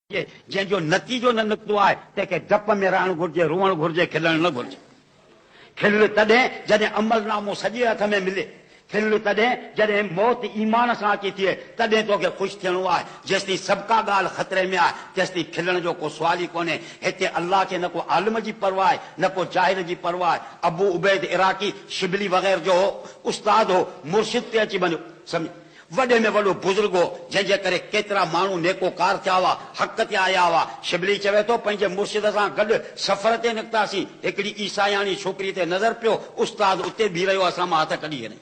जंहिंजो नतीजो न निकितो आहे तंहिंखे डप में रहणु घुरिजे, रोअणु घुरिजे, खिलणु न घुरिजे। खिल तॾहिं जॾहिं अमलनामो सॼे हथ में मिले, खिल तॾहिं जॾहिं मौत ईमान सां अची थिए, तॾहिं तोखे ख़ुशि थियणो आहे। जेसिताईं सबका ॻाल्हि ख़तरे में आहे तेसिताईं खिलण जो को सुवाल ई कोन्हे। हिते अल्लाह खे न को आलिम जी परवाह आहे, न को जाहिल जी परवाह आहे। अबू उबैद इराक़ी शिबली वग़ैरह जो उस्ताद हो, मुर्शिद ते अची वञो, सम्झ वॾे में वॾो बुज़ुर्ग हो, जंहिंजे करे केतिरा माण्हू नेकोकार थिया हुआ, हक़ ते आया हुआ। शिबली चवे थो पंहिंजे मुर्शिद सां गॾु सफ़र ते निकितासीं, हिकिड़ी ईसायाणी छोकिरी ते नज़र पियो, उस्ताद उते बीह रहियो, असां मां हथ कढी वञे।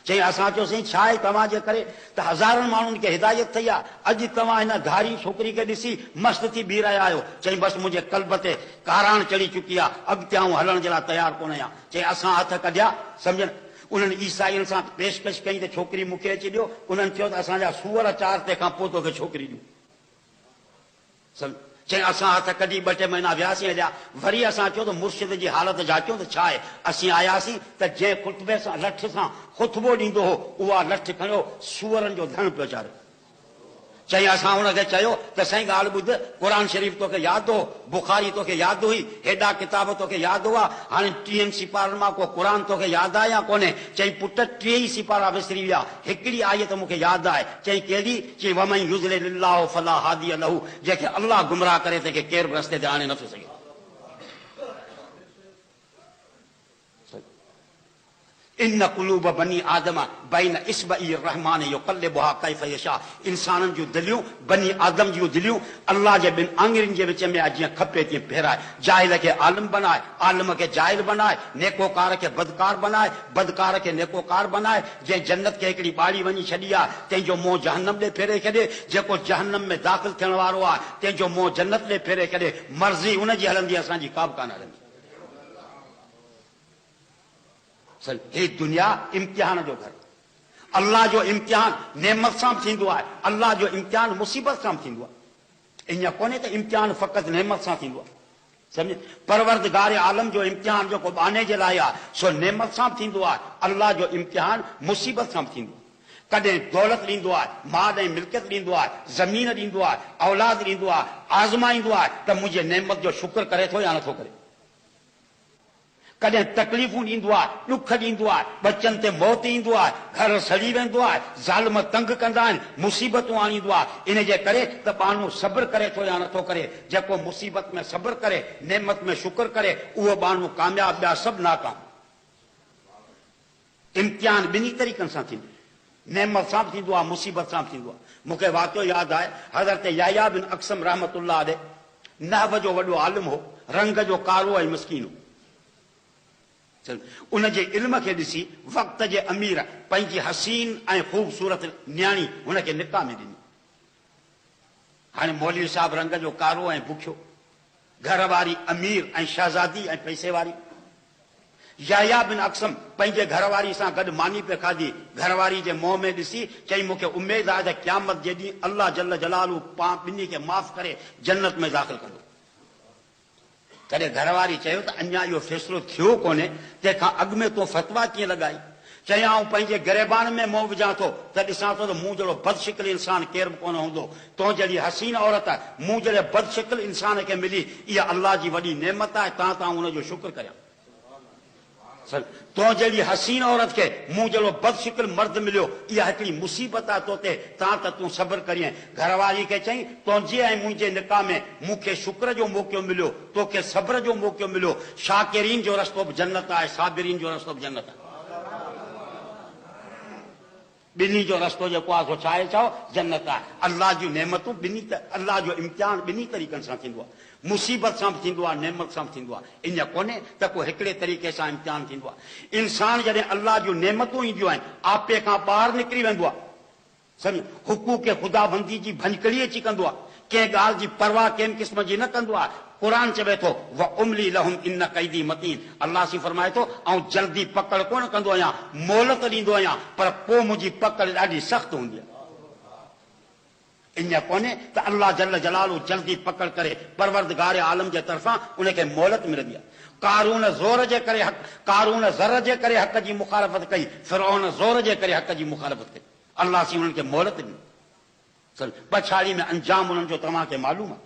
चई असां चयोसीं छा आहे तव्हांजे करे त हज़ारनि माण्हुनि खे हिदायत थी आहे, अॼु तव्हां हिन धारी छोकिरी खे ॾिसी मस्त थी बीह रहिया आहियो। चई बसि मुंहिंजे कल्ब ते काराण चढ़ी चुकी आहे, अॻिते आऊं हलण जे लाइ तयारु कोन आहियां। चई असां हथ कढिया, सम्झनि उन्हनि ईसाइनि सां पेशकश कई त छोकिरी मूंखे अची ॾियो। उन्हनि चयो त असांजा सूअर चार तंहिंखां पोइ तोखे छोकिरी ॾियूं। चई असां हथ कढी 2-3 महीना वियासीं हलिया। वरी असां चयो त मुर्शिद जी हालत जाचियो त छा आहे। असीं आयासीं त जंहिं खुतबे सां लठ सां खुतबो ॾींदो हो, उहा लठ खणियो सूअरनि जो धण पियो चाढ़ियो। चई असां हुनखे चयो त साईं ॻाल्हि ॿुध, क़ुर शरीफ़ तोखे यादि हो, बुखारी तोखे यादि हुई, हेॾा किताब तोखे यादि हुआ, हाणे 30 सिपारनि मां को क़ुर तोखे यादि आहे या कोन्हे। चई पुट 30 सिपारा विसरी विया, हिकिड़ी आयत मूंखे यादि आहे। चई कहिड़ी? चई वमन युज़लिल्लाहु फला हादिय लहू, जंहिंखे अल्लाह गुमराह करे तंहिंखे केरु बि रस्ते ते आणे नथो सघे। इन कुलूब बनी आदम बैन इस्बई रहमान युक़ल्लिबुहा कैफ़ यशा। इंसाननि जूं दिलियूं, बनी आदम जूं दिलियूं अल्लाह जे ॿिनि आङिरियुनि जे विच में जीअं खपे तीअं फेराए। जाहिल खे आलिम बनाए, आलिम खे जाहिल बनाए, नेकोकार खे बदकार बनाए, बदकार खे नेकोकार बनाए। जंहिं जन्नत खे हिकिड़ी ॿाड़ी वञी छॾी आहे, तंहिंजो मुंहुं जहन्नम ॾे फेरे छॾे। जेको जहन्नम में दाख़िल थियण वारो आहे, तंहिंजो मुंहुं जन्नत ॾे फेरे छॾे। मर्ज़ी उनजी हलंदी, असांजी का बि कान हलंदी। हे दुनिया इम्तिहान जो घर, अल्लाह जो इम्तिहान नेमत सां थींदो आहे, अल्लाह जो इम्तिहान मुसीबत सां थींदो आहे। ईअं कोन्हे त इम्तिहान फ़क़ति नेमत सां थींदो आहे, सम्झ। परवरदिगार आलम जो इम्तिहान जेको बाने जे लाइ आहे, सो नेमत सां थींदो आहे। अल्लाह जो इम्तिहान मुसीबत सां थींदो आहे। कॾहिं दौलत ॾींदो आहे, माल ऐं मिल्कियत ॾींदो आहे, ज़मीन ॾींदो आहे, औलाद ॾींदो आहे, आज़माईंदो आहे त मुंहिंजे नेमत जो शुक्र करे थो या नथो करे। कॾहिं तकलीफ़ूं ॾींदो आहे, ॾुख ॾींदो आहे, बचनि ते मौत ईंदो आहे, घर सड़ी वेंदो आहे, ज़ालिम तंग कंदा आहिनि, मुसीबतूं आणींदो आहे। इन जे करे त माण्हू सब्र करे थो या नथो करे। जेको मुसीबत में सब्र करे, नेमत में शुक्र करे, उहो माण्हू कामयाब, ॿिया सभु नाकाम। इम्तिहान ॿिन्ही तरीक़नि सां थींदो, नेमत सां बि थींदो आहे, मुसीबत सां बि थींदो आहे। मूंखे वाक़ियो यादि आहे, हज़रत याह्या बिन अक़सम रहमतुल्लाह अलैह नहव जो वॾो आलिम हो, रंग जो कारो ऐं मिस्कीन हो। उनजे इल्म खे ॾिसी वक़्त जे अमीर पंहिंजी हसीन ऐं ख़ूबसूरत न्याणी हुनखे निकाह में ॾिनी। हाणे मौलवी साहब रंग जो कारो ऐं बुखियो, घर वारी अमीर ऐं शहज़ादी ऐं पैसे वारी। याह्या बिन अक़सम पंहिंजे घरवारी सां गॾु मानी पे खाधी। घरवारी जे मुंहं में ॾिसी चई मूंखे उमेद आहे त क़यामत जे ॾींहुं अल्लाह जल जलालू पाण ॿिन्ही खे माफ़ करे जन्नत में दाख़िल कंदो। कॾहिं घरवारी चयो त अञा इहो फ़ैसिलो थियो कोन्हे, तंहिंखां अॻु में तूं फतवा कीअं लॻाई? चई आऊं पंहिंजे गिरेबान में मुंहुं विझां थो त ॾिसां थो त मूं जहिड़ो बदशिकिल इंसान केरु बि कोन हूंदो। तो जहिड़ी हसीन औरत मूं जहिड़े बदशिकिल इंसान खे मिली, इहा अल्लाह जी वॾी नेमत आहे, तां हुनजो शुक्र करियां। तो जहिड़ी हसीन औरत खे मूं जहिड़ो बदशिकिल मर्द मिलियो, इहा हिकिड़ी मुसीबत आहे तो ते, त तूं सब्र करीं। घरवारी खे चई तुंहिंजे ऐं मुंहिंजे निकाह में मूंखे शुक्र जो मौक़ो मिलियो, तोखे सब्र जो मौक़ो मिलियो। शाकिरीन जो रस्तो बि जन्नत आहे, साबिरीन जो रस्तो बि जन्नत आहे। ॿिन्ही जो रस्तो जेको आहे सो छा आहे, चओ जन्नत आहे। अल्लाह जूं नेमतूं ॿिन्ही, अल्लाह जो इम्तिहान ॿिन्ही तरीक़नि सां थींदो आहे, मुसीबत सां बि थींदो आहे, नेमत सां बि थींदो आहे। ईअं कोन्हे त को हिकिड़े तरीक़े सां इम्तिहान थींदो आहे। इंसान जॾहिं अल्लाह जूं नेमतूं ईंदियूं आहिनि, आपे खां ॿाहिरि निकिरी वेंदो आहे, सम्झ, हुकूक ख़ुदाबंदी जी भंजकड़ी अची कंदो आहे, कंहिं ॻाल्हि जी परवाह कंहिं क़िस्म जी न कंदो आहे। क़ुर चवे थो व उमली लहुम इन कैदी मतीन। अल्लाह सी फरमाए थो ऐं जल्दी पकड़ कोन कंदो आहियां, मोहलत ॾींदो आहियां, पर पोइ मुंहिंजी पकड़ ॾाढी सख़्तु हूंदी आहे। ईअं कोन्हे त अल्लाह जल जलालू जल्दी पकड़ करे, परवरदिगार आलम जे तरफ़ां उनखे मोहलत मिलंदी आहे। कारून ज़ोर जे करे कारून ज़र जे करे हक़ जी मुखालफ़त कई, फिरौन ज़ोर जे करे हक़ जी मुखालफ़त कई। अल्लाह सी उन्हनि खे मोहलत ॾिनी। पछाड़ी में अंजाम उन्हनि जो तव्हांखे मालूम आहे।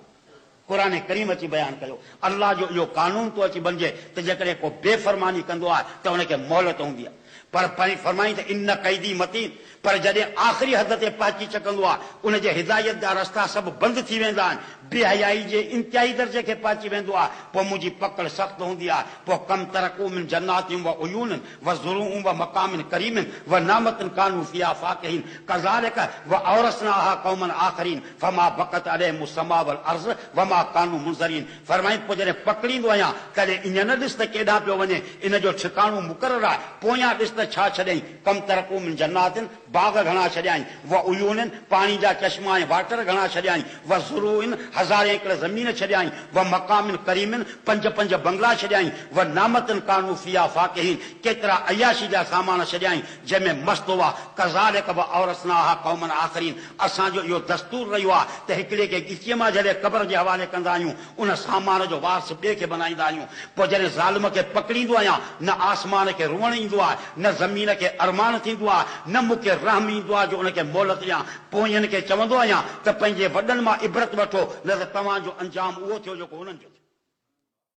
क़ुरान करीम अची बयान कयो अल्लाह जो इहो कानून तो अची बणिजे त जेकॾहिं को बेफ़रमानी कंदो आहे त हुनखे मोहलत हूंदी आहे। पर फरमाई त इन कैदी मतीन, पर जॾहिं आख़िरी हद ते पहुची चुकंदो आहे उनजे हिदायत जा रस्ता सभु बंदि थी वेंदा आहिनि, बेहयाई जे इंतिहाई दर्जे खे पहुची वेंदो आहे, पोइ मुंहिंजी पकड़ सख़्तु हूंदी आहे। पोइ कम तरक़ू मिन जन्नातियुम व उयून व ज़ुरूउम व मक़ामिन करीमिन व नामतिन कानू फ़िहा फ़ाकिहीन कज़ालिक व औरसनाहा क़ौमन आख़रीन फमा बक़त अलैहिम समा वल अर्ज़ व मा कानू मुनज़रीन। फरमाई पोइ जॾहिं पकड़ींदो आहियां कॾहिं ईअं न ॾिस त केॾां पियो वञे, इन जो ठिकाणो मुक़ररु आहे। पोयां ॾिस त छा छॾियईं, कम तरक़ू मिन जन्नातिन, बाग़ घणा छॾियाईं, व उयूनिन, पाणी जा चश्मा ऐं वाटर घणा छॾियाईं, व ज़ुरूइन, हज़ारे एकड़ ज़मीन छॾियाईं, व मक़ामिन करीमिन, पंज पंज बंगला छॾियाईं, व नामतिन कानू फ़िहा फ़ाकिहीन, केतिरा अयाशी जा सामान छॾियाईं जंहिंमें मस्त हुआ। कज़ालिक व औरसनाहा क़ौमन आख़रीन, असांजो इहो दस्तूर रहियो आहे त हिकिड़े खे गिचीअ मां जॾहिं क़ब्र जे हवाले कंदा आहियूं उन सामान जो वारस ॿिए खे बनाईंदा आहियूं। पोइ जॾहिं ज़ालिम खे पकड़ींदो आहियां न आसमान खे रुअण ईंदो आहे, न ज़मीन खे अरमान थींदो आहे, न मूंखे रहम ईंदो आहे जो उनखे मोहलत ॾियां। पोइ इन खे चवंदो आहियां त पंहिंजे वॾनि मां इबरत वठो, न त तव्हांजो अंजाम उहो थियो जेको उन्हनि जो थियो।